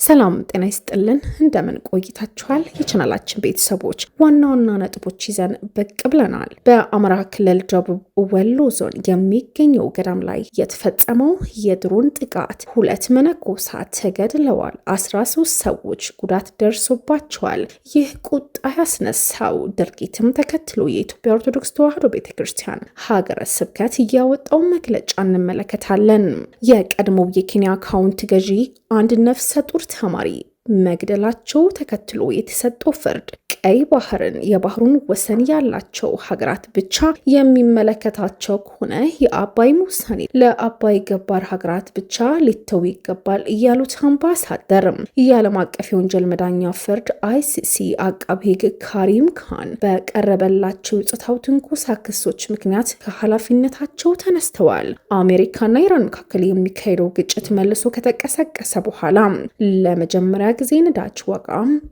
ሰላም ጤና ይስጥልን እንደምን ቆይታችኋል? የቻናላችን ቤተሰቦች ዋና ነጥቦች ይዘን ብቅ ብለናል። በአማራ ክልል ደቡብ ወሎ ዞን የሚገኘው ገዳም ላይ የተፈጸመው የድሮን ጥቃት 2 መነኮሳት ተገድለዋል፣ 13 ሰዎች ጉዳት ደርሶባቸዋል። ይህ ቁጣ ያስነሳው ድርጊትም ተከትሎ የኢትዮጵያ ኦርቶዶክስ ተዋሕዶ ቤተክርስቲያን ሀገረ ስብከት እያወጣው መግለጫ እንመለከታለን። የቀድሞው የኬንያ ካውንቲ ገዢ አንድ ነፍሰ ጡር ተማሪ መግደላቸው ተከትሎ የተሰጠው ፍርድ ቀይ ባህርን የባህሩን ወሰን ያላቸው ሀገራት ብቻ የሚመለከታቸው ከሆነ የአባይን ውሳኔ ለአባይ ገባር ሀገራት ብቻ ሊተው ይገባል እያሉት አምባሳደር የዓለም አቀፍ የወንጀል መዳኛ ፍርድ ICC አቃቤ ሕግ ካሪም ካን በቀረበላቸው ጾታዊ ትንኮሳ ክሶች ምክንያት ከኃላፊነታቸው ተነስተዋል። አሜሪካና ኢራን መካከል የሚካሄደው ግጭት መልሶ ከተቀሰቀሰ በኋላ ለመጀመሪያ ጊዜ ነዳጅ ዋጋ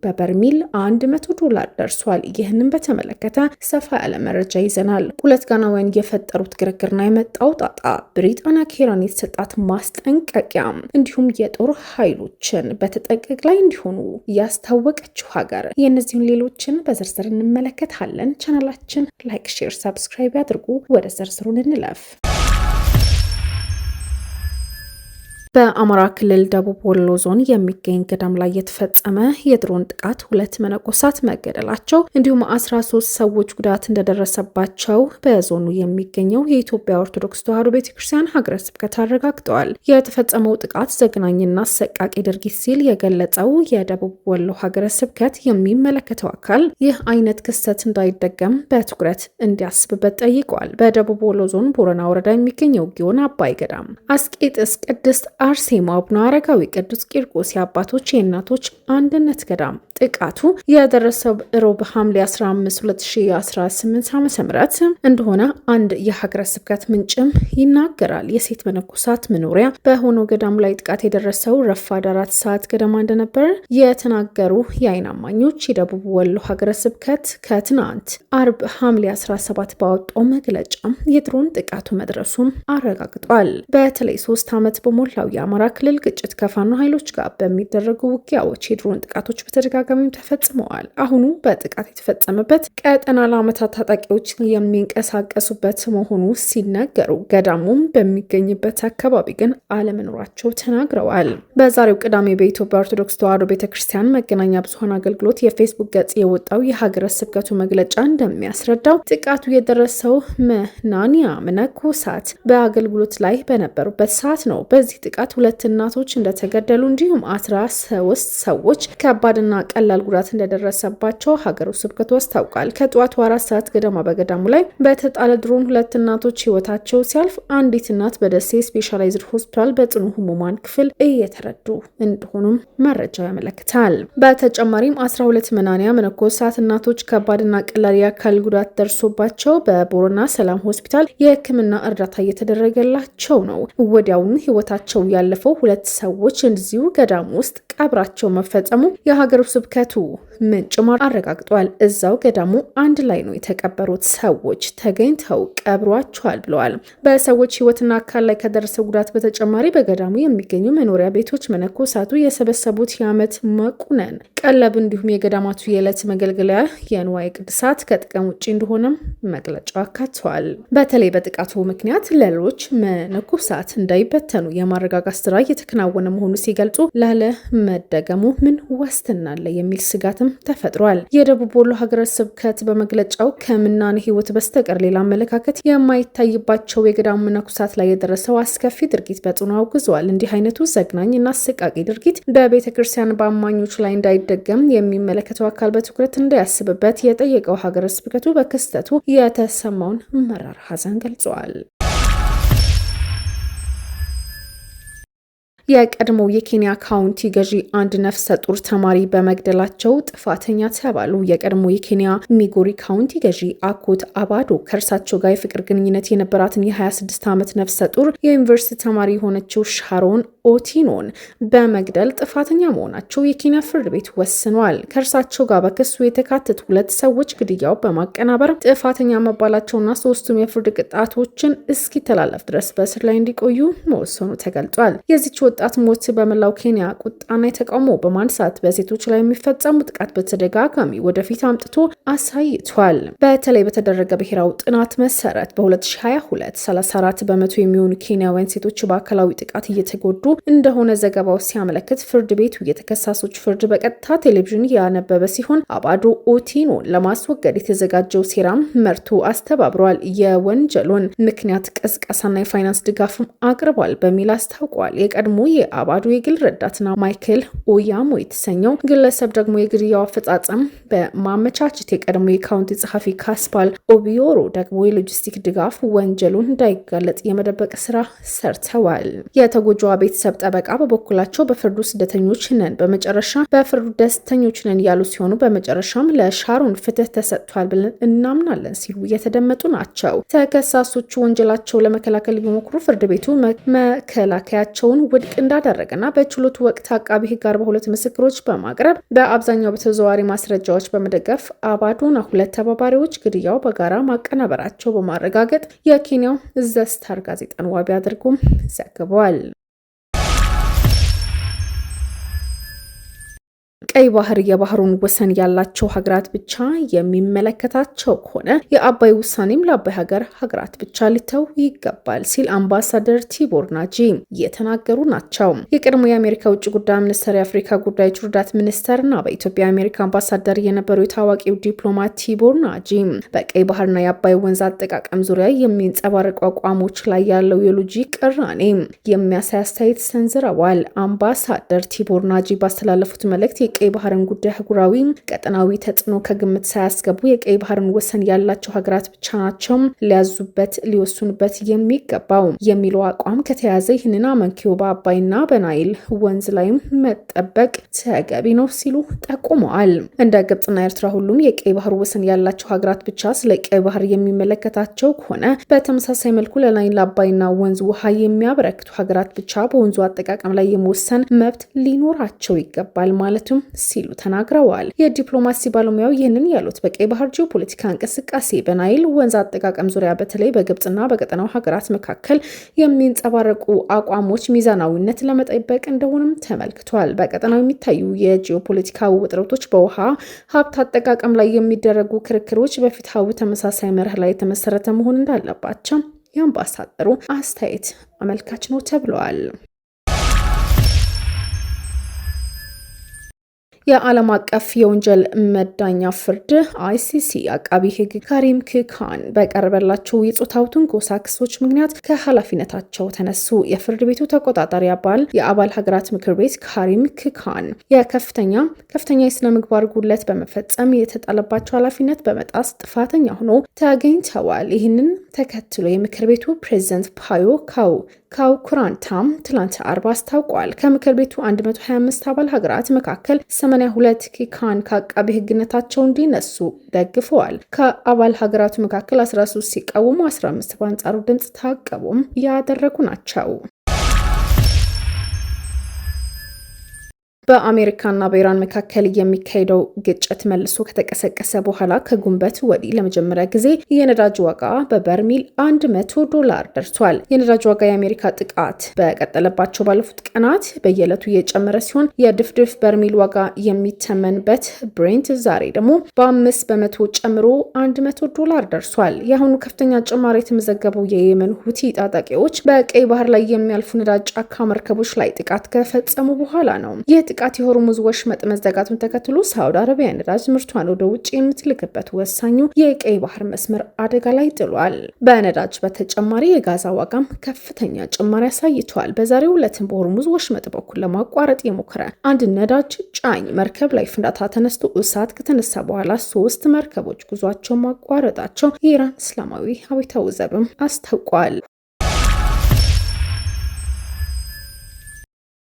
በበርሚል $100 ደርሷል። ይህንን በተመለከተ ሰፋ ያለ መረጃ ይዘናል። ሁለት ጋናውያን የፈጠሩት ግርግርና የመጣው ጣጣ፣ ብሪጣንያ ከኢራን የተሰጣት ማስጠንቀቂያ፣ እንዲሁም የጦር ኃይሎችን በተጠንቀቅ ላይ እንዲሆኑ ያስታወቀችው ሀገር፣ የእነዚህን ሌሎችን በዝርዝር እንመለከታለን። ቻናላችን ላይክ፣ ሼር፣ ሰብስክራይብ ያድርጉ። ወደ ዝርዝሩን እንለፍ። በአማራ ክልል ደቡብ ወሎ ዞን የሚገኝ ገዳም ላይ የተፈጸመ የድሮን ጥቃት 2 መነኮሳት መገደላቸው እንዲሁም 13 ሰዎች ጉዳት እንደደረሰባቸው በዞኑ የሚገኘው የኢትዮጵያ ኦርቶዶክስ ተዋሕዶ ቤተክርስቲያን ሀገረ ስብከት አረጋግጠዋል። የተፈጸመው ጥቃት ዘግናኝና አሰቃቂ ድርጊት ሲል የገለጸው የደቡብ ወሎ ሀገረ ስብከት የሚመለከተው አካል ይህ አይነት ክስተት እንዳይደገም በትኩረት እንዲያስብበት ጠይቋል። በደቡብ ወሎ ዞን ቦረና ወረዳ የሚገኘው ጊዮን አባይ ገዳም አስቄጥስ ቅድስት አርሴማ አቡነ አረጋዊ ቅዱስ ቂርቆስ የአባቶች የእናቶች አንድነት ገዳም ጥቃቱ የደረሰው ሮብ ሐምሌ 15 2018 ዓ.ም እንደሆነ አንድ የሀገረ ስብከት ምንጭም ይናገራል። የሴት መነኮሳት መኖሪያ በሆነው ገዳሙ ላይ ጥቃት የደረሰው ረፋድ 4 ሰዓት ገደማ እንደነበር የተናገሩ የዓይን እማኞች የደቡብ ወሎ ሀገረ ስብከት ከትናንት አርብ ሐምሌ 17 ባወጣው መግለጫ የድሮን ጥቃቱ መድረሱም አረጋግጧል። በተለይ 3 ዓመት በሞላው የአማራ ክልል ግጭት ከፋኖ ኃይሎች ጋር በሚደረጉ ውጊያዎች የድሮን ጥቃቶች በተደጋጋሚ ተፈጽመዋል። አሁኑ በጥቃት የተፈጸመበት ቀጠና ለዓመታት ታጣቂዎች የሚንቀሳቀሱበት መሆኑ ሲነገሩ ገዳሙም በሚገኝበት አካባቢ ግን አለመኖራቸው ተናግረዋል። በዛሬው ቅዳሜ በኢትዮጵያ ኦርቶዶክስ ተዋሕዶ ቤተክርስቲያን መገናኛ ብዙኃን አገልግሎት የፌስቡክ ገጽ የወጣው የሀገረ ስብከቱ መግለጫ እንደሚያስረዳው ጥቃቱ የደረሰው መነኮሳት በአገልግሎት ላይ በነበሩበት ሰዓት ነው። በዚህ ጥቃት 2 እናቶች እንደተገደሉ እንዲሁም 13 ሰዎች ከባድና ቀላል ጉዳት እንደደረሰባቸው ሀገረ ስብከቱ አስታውቋል። ከጠዋቱ 4 ሰዓት ገደማ በገዳሙ ላይ በተጣለ ድሮን 2 እናቶች ህይወታቸው ሲያልፍ አንዲት እናት በደሴ ስፔሻላይዝድ ሆስፒታል በጽኑ ህሙማን ክፍል እየተረዱ እንደሆኑም መረጃው ያመለክታል። በተጨማሪም 12 መነኮሳት እናቶች ከባድና ቀላል የአካል ጉዳት ደርሶባቸው በቦረና ሰላም ሆስፒታል የሕክምና እርዳታ እየተደረገላቸው ነው። ወዲያውኑ ህይወታቸው ያለፈው 2 ሰዎች እንደዚሁ ገዳም ውስጥ ቀብራቸው መፈጸሙ የሀገረ ስብከቱ ምንጭም አረጋግጧል። እዛው ገዳሙ አንድ ላይ ነው የተቀበሩት ሰዎች ተገኝተው ቀብሯቸዋል ብለዋል። በሰዎች ህይወትና አካል ላይ ከደረሰ ጉዳት በተጨማሪ በገዳሙ የሚገኙ መኖሪያ ቤቶች መነኮሳቱ የሰበሰቡት የዓመት መቁነን ቀለብ እንዲሁም የገዳማቱ የዕለት መገልገያ የንዋየ ቅድሳት ከጥቅም ውጭ እንደሆነም መግለጫው አካቷል። በተለይ በጥቃቱ ምክንያት ሌሎች መነኮሳት እንዳይበተኑ የማረጋጋት ስራ እየተከናወነ መሆኑ ሲገልጹ ላለ መደገሙ ምን ዋስትና አለ የሚል ስጋትም ተፈጥሯል። የደቡብ ወሎ ሀገረ ስብከት በመግለጫው ከምናኔ ህይወት በስተቀር ሌላ አመለካከት የማይታይባቸው የገዳሙ መነኮሳት ላይ የደረሰው አስከፊ ድርጊት በጽኑ አውግዘዋል። እንዲህ አይነቱ ዘግናኝ እና አሰቃቂ ድርጊት በቤተክርስቲያን በአማኞች ላይ እንዳይደገም የሚመለከተው አካል በትኩረት እንዳያስብበት የጠየቀው ሀገረ ስብከቱ በክስተቱ የተሰማውን መራር ሐዘን ገልጸዋል። የቀድሞው የኬንያ ካውንቲ ገዢ አንድ ነፍሰ ጡር ተማሪ በመግደላቸው ጥፋተኛ ተባሉ። የቀድሞ የኬንያ ሚጎሪ ካውንቲ ገዢ አኮት አባዶ ከእርሳቸው ጋር የፍቅር ግንኙነት የነበራትን የ26 ዓመት ነፍሰ ጡር የዩኒቨርሲቲ ተማሪ የሆነችው ሻሮን ኦቲኖን በመግደል ጥፋተኛ መሆናቸው የኬንያ ፍርድ ቤት ወስኗል። ከእርሳቸው ጋር በክሱ የተካተቱ 2 ሰዎች ግድያው በማቀናበር ጥፋተኛ መባላቸውና 3ቱም የፍርድ ቅጣቶችን እስኪተላለፍ ድረስ በእስር ላይ እንዲቆዩ መወሰኑ ተገልጿል። የዚች ወጣት ሞት በመላው ኬንያ ቁጣና የተቃውሞ በማንሳት በሴቶች ላይ የሚፈጸሙ ጥቃት በተደጋጋሚ ወደፊት አምጥቶ አሳይቷል። በተለይ በተደረገ ብሔራዊ ጥናት መሰረት በ2022 34 በመቶ የሚሆኑ ኬንያውያን ሴቶች በአካላዊ ጥቃት እየተጎዱ እንደሆነ ዘገባው ሲያመለክት ፍርድ ቤቱ የተከሳሾች ፍርድ በቀጥታ ቴሌቪዥን ያነበበ ሲሆን አባዶ ኦቲኖን ለማስወገድ የተዘጋጀው ሴራም መርቶ አስተባብሯል። የወንጀሉን ምክንያት ቅስቀሳና የፋይናንስ ድጋፍም አቅርቧል በሚል አስታውቋል። የቀድሞ የአባዶ የግል ረዳትና ማይክል ኦያሞ የተሰኘው ግለሰብ ደግሞ የግድያው አፈጻጸም በማመቻቸት የቀድሞ የካውንቲ ጸሐፊ ካስፓል ኦቢዮሮ ደግሞ የሎጂስቲክ ድጋፍ ወንጀሉን እንዳይጋለጥ የመደበቅ ስራ ሰርተዋል። የተጎጂዋ ቤተሰብ ጠበቃ በበኩላቸው በፍርዱ ስደተኞች ነን፣ በመጨረሻ በፍርዱ ደስተኞች ነን ያሉ ሲሆኑ በመጨረሻም ለሻሮን ፍትህ ተሰጥቷል ብለን እናምናለን ሲሉ እየተደመጡ ናቸው። ተከሳሾቹ ወንጀላቸው ለመከላከል ቢሞክሩ ፍርድ ቤቱ መከላከያቸውን ውድቅ እንዳደረገና በችሎቱ ወቅት አቃቢ ሕግ 42 ምስክሮች በማቅረብ በአብዛኛው በተዘዋዋሪ ማስረጃዎች በመደገፍ አባዶና ሁለት ተባባሪዎች ግድያው በጋራ ማቀናበራቸው በማረጋገጥ የኬንያው ዘ ስታር ጋዜጣን ዋቢ አድርጎም ዘግቧል። ቀይ ባህር የባህሩን ወሰን ያላቸው ሀገራት ብቻ የሚመለከታቸው ከሆነ የአባይ ውሳኔም ለአባይ ሀገራት ብቻ ሊተው ይገባል ሲል አምባሳደር ቲቦር ናጂ የተናገሩ ናቸው። የቀድሞ የአሜሪካ ውጭ ጉዳይ ሚኒስትር የአፍሪካ ጉዳዮች ረዳት ሚኒስትርና በኢትዮጵያ የአሜሪካ አምባሳደር የነበሩ የታዋቂው ዲፕሎማት ቲቦር ናጂ በቀይ ባህርና የአባይ ወንዝ አጠቃቀም ዙሪያ የሚንጸባረቁ አቋሞች ላይ ያለው የሎጂክ ቅራኔ የሚያሳይ አስተያየት ሰንዝረዋል። አምባሳደር ቲቦር ናጂ ባስተላለፉት መልእክት የቀይ ባህርን ጉዳይ አህጉራዊ ቀጠናዊ ተጽዕኖ ከግምት ሳያስገቡ የቀይ ባህርን ወሰን ያላቸው ሀገራት ብቻ ናቸው ሊያዙበት ሊወስኑበት የሚገባው የሚለው አቋም ከተያዘ ይህንን አመንኪዮ በአባይና በናይል ወንዝ ላይም መጠበቅ ተገቢ ነው ሲሉ ጠቁመዋል። እንደ ግብጽና ኤርትራ ሁሉም የቀይ ባህር ወሰን ያላቸው ሀገራት ብቻ ስለ ቀይ ባህር የሚመለከታቸው ከሆነ በተመሳሳይ መልኩ ለናይል አባይና ወንዝ ውሃ የሚያበረክቱ ሀገራት ብቻ በወንዙ አጠቃቀም ላይ የመወሰን መብት ሊኖራቸው ይገባል ማለትም ሲሉ ተናግረዋል። የዲፕሎማሲ ባለሙያው ይህንን ያሉት በቀይ ባህር ጂኦፖለቲካ እንቅስቃሴ በናይል ወንዝ አጠቃቀም ዙሪያ በተለይ በግብጽና በቀጠናው ሀገራት መካከል የሚንጸባረቁ አቋሞች ሚዛናዊነት ለመጠበቅ እንደሆነም ተመልክቷል። በቀጠናው የሚታዩ የጂኦፖለቲካ ውጥረቶች በውሃ ሀብት አጠቃቀም ላይ የሚደረጉ ክርክሮች በፍትሃዊ ተመሳሳይ መርህ ላይ የተመሰረተ መሆን እንዳለባቸው የአምባሳደሩ አስተያየት አመልካች ነው ተብለዋል። የዓለም አቀፍ የወንጀል መዳኛ ፍርድ አይሲሲ አቃቢ ሕግ ካሪም ክካን በቀረበላቸው የጾታዊ ትንኮሳ ክሶች ምክንያት ከኃላፊነታቸው ተነሱ። የፍርድ ቤቱ ተቆጣጣሪ አባል የአባል ሀገራት ምክር ቤት ካሪም ክካን ከፍተኛ የስነ ምግባር ጉድለት በመፈጸም የተጣለባቸው ኃላፊነት በመጣስ ጥፋተኛ ሆኖ ተገኝተዋል። ይህንን ተከትሎ የምክር ቤቱ ፕሬዝዳንት ፓዮ ካው ኩራንታም ትላንት አርብ አስታውቋል። ከምክር ቤቱ 125 አባል ሀገራት መካከል 82 ኪካን ከአቃቢ ሕግነታቸው እንዲነሱ ደግፈዋል። ከአባል ሀገራቱ መካከል 13 ሲቃወሙ 15 በአንጻሩ ድምፅ ታቀቡም ያደረጉ ናቸው። በአሜሪካና በኢራን መካከል የሚካሄደው ግጭት መልሶ ከተቀሰቀሰ በኋላ ከጉንበት ወዲህ ለመጀመሪያ ጊዜ የነዳጅ ዋጋ በበርሚል $100 ደርሷል። የነዳጅ ዋጋ የአሜሪካ ጥቃት በቀጠለባቸው ባለፉት ቀናት በየዕለቱ እየጨመረ ሲሆን የድፍድፍ በርሚል ዋጋ የሚተመንበት ብሬንት ዛሬ ደግሞ በ5 በመቶ ጨምሮ $100 ደርሷል። የአሁኑ ከፍተኛ ጭማሪ የተመዘገበው የየመን ሁቲ ታጣቂዎች በቀይ ባህር ላይ የሚያልፉ ነዳጅ ጫካ መርከቦች ላይ ጥቃት ከፈጸሙ በኋላ ነው። ጥቃት የሆርሙዝ ወሽመጥ መዘጋቱን ተከትሎ ሳውዲ አረቢያ ነዳጅ ምርቷን ወደ ውጭ የምትልክበት ወሳኙ የቀይ ባህር መስመር አደጋ ላይ ጥሏል። በነዳጅ በተጨማሪ የጋዛ ዋጋም ከፍተኛ ጭማሪ አሳይቷል። በዛሬው ዕለትም በሆርሙዝ ወሽመጥ በኩል ለማቋረጥ የሞከረ አንድ ነዳጅ ጫኝ መርከብ ላይ ፍንዳታ ተነስቶ እሳት ከተነሳ በኋላ 3 መርከቦች ጉዟቸውን ማቋረጣቸው የኢራን እስላማዊ አብዮታዊ ዘብም አስታውቋል።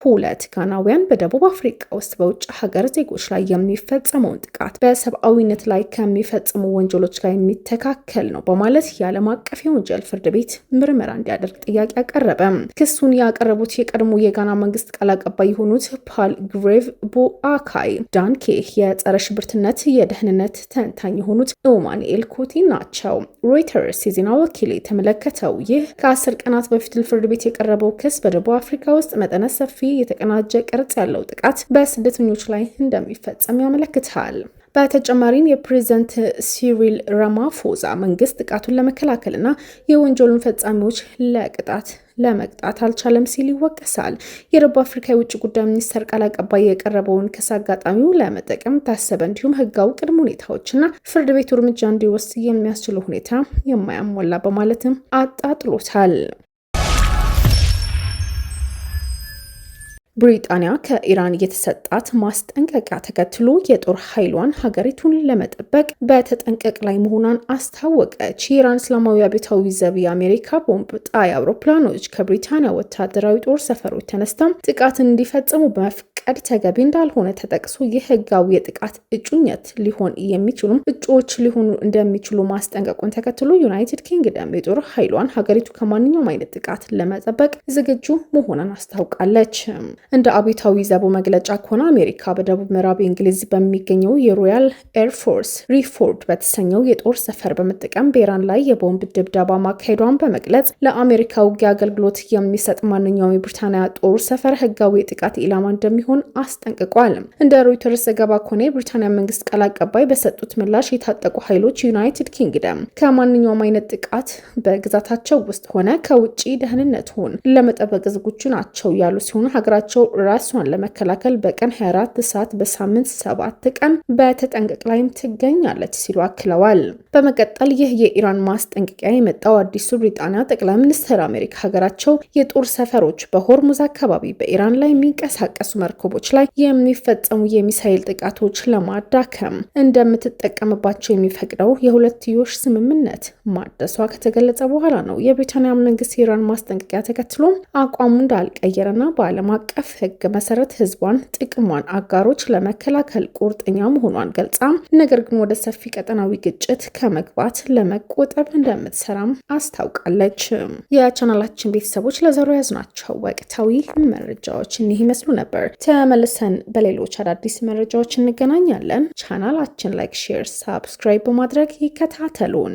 2 ጋናውያን በደቡብ አፍሪካ ውስጥ በውጭ ሀገር ዜጎች ላይ የሚፈጸመውን ጥቃት በሰብአዊነት ላይ ከሚፈጽሙ ወንጀሎች ጋር የሚተካከል ነው በማለት የዓለም አቀፍ የወንጀል ፍርድ ቤት ምርመራ እንዲያደርግ ጥያቄ አቀረበ። ክሱን ያቀረቡት የቀድሞ የጋና መንግስት ቃል አቀባይ የሆኑት ፓል ግሬቭ ቦአካይ ዳንኬ የጸረ ሽብርትነት የደህንነት ተንታኝ የሆኑት ኡማኑኤል ኮቲ ናቸው። ሮይተርስ የዜና ወኪል የተመለከተው ይህ ከ10 ቀናት በፊት ፍርድ ቤት የቀረበው ክስ በደቡብ አፍሪካ ውስጥ መጠነ ሰፊ የተቀናጀ ቅርጽ ያለው ጥቃት በስደተኞች ላይ እንደሚፈጸም ያመለክታል። በተጨማሪም የፕሬዝዳንት ሲሪል ራማፎዛ መንግስት ጥቃቱን ለመከላከልና የወንጀሉን ፈጻሚዎች ለቅጣት ለመቅጣት አልቻለም ሲል ይወቀሳል። የደቡብ አፍሪካ የውጭ ጉዳይ ሚኒስቴር ቃል አቀባይ የቀረበውን ክስ አጋጣሚው ለመጠቀም ታሰበ እንዲሁም ህጋዊ ቅድመ ሁኔታዎችና ፍርድ ቤቱ እርምጃ እንዲወስድ የሚያስችሉ ሁኔታ የማያሟላ በማለትም አጣጥሎታል። ብሪጣንያ ከኢራን የተሰጣት ማስጠንቀቂያ ተከትሎ የጦር ኃይሏን ሀገሪቱን ለመጠበቅ በተጠንቀቅ ላይ መሆኗን አስታወቀች። የኢራን እስላማዊ አብዮታዊ ዘብ የአሜሪካ ቦምብ ጣይ አውሮፕላኖች ከብሪታንያ ወታደራዊ ጦር ሰፈሮች ተነስተው ጥቃትን እንዲፈጽሙ በመፍቀድ ተገቢ እንዳልሆነ ተጠቅሶ የህጋዊ የጥቃት እጩነት ሊሆን የሚችሉም እጩዎች ሊሆኑ እንደሚችሉ ማስጠንቀቁን ተከትሎ ዩናይትድ ኪንግደም የጦር ኃይሏን ሀገሪቱ ከማንኛውም አይነት ጥቃት ለመጠበቅ ዝግጁ መሆኗን አስታውቃለች። እንደ አብዮታዊ ዘቡ መግለጫ ከሆነ አሜሪካ በደቡብ ምዕራብ እንግሊዝ በሚገኘው የሮያል ኤርፎርስ ሪፎርድ በተሰኘው የጦር ሰፈር በመጠቀም በኢራን ላይ የቦምብ ድብደባ ማካሄዷን በመግለጽ ለአሜሪካ ውጊያ አገልግሎት የሚሰጥ ማንኛውም የብሪታንያ ጦር ሰፈር ህጋዊ የጥቃት ኢላማ እንደሚሆን አስጠንቅቋል። እንደ ሮይተርስ ዘገባ ከሆነ የብሪታንያ መንግስት ቃል አቀባይ በሰጡት ምላሽ የታጠቁ ኃይሎች ዩናይትድ ኪንግደም ከማንኛውም አይነት ጥቃት በግዛታቸው ውስጥ ሆነ ከውጭ ደህንነቱን ለመጠበቅ ዝግጁ ናቸው ያሉ ሲሆን ሀገራቸው ራሷን ለመከላከል በቀን 24 ሰዓት በሳምንት 7 ቀን በተጠንቀቅ ላይም ትገኛለች ሲሉ አክለዋል። በመቀጠል ይህ የኢራን ማስጠንቀቂያ የመጣው አዲሱ ብሪጣንያ ጠቅላይ ሚኒስትር አሜሪካ ሀገራቸው የጦር ሰፈሮች በሆርሙዝ አካባቢ በኢራን ላይ የሚንቀሳቀሱ መርከቦች ላይ የሚፈጸሙ የሚሳኤል ጥቃቶች ለማዳከም እንደምትጠቀምባቸው የሚፈቅደው የሁለትዮሽ ስምምነት ማደሷ ከተገለጸ በኋላ ነው። የብሪታንያ መንግስት የኢራን ማስጠንቀቂያ ተከትሎ አቋሙ እንዳልቀየረና በዓለም አቀፍ ህግ መሰረት ህዝቧን ጥቅሟን አጋሮች ለመከላከል ቁርጠኛ መሆኗን ገልጻ ነገር ግን ወደ ሰፊ ቀጠናዊ ግጭት ከመግባት ለመቆጠብ እንደምትሰራም አስታውቃለች። የቻናላችን ቤተሰቦች ለዛሬ ያዝናቸው ወቅታዊ መረጃዎች እኒህ ይመስሉ ነበር። ተመልሰን በሌሎች አዳዲስ መረጃዎች እንገናኛለን። ቻናላችን ላይክ፣ ሼር፣ ሳብስክራይብ በማድረግ ይከታተሉን።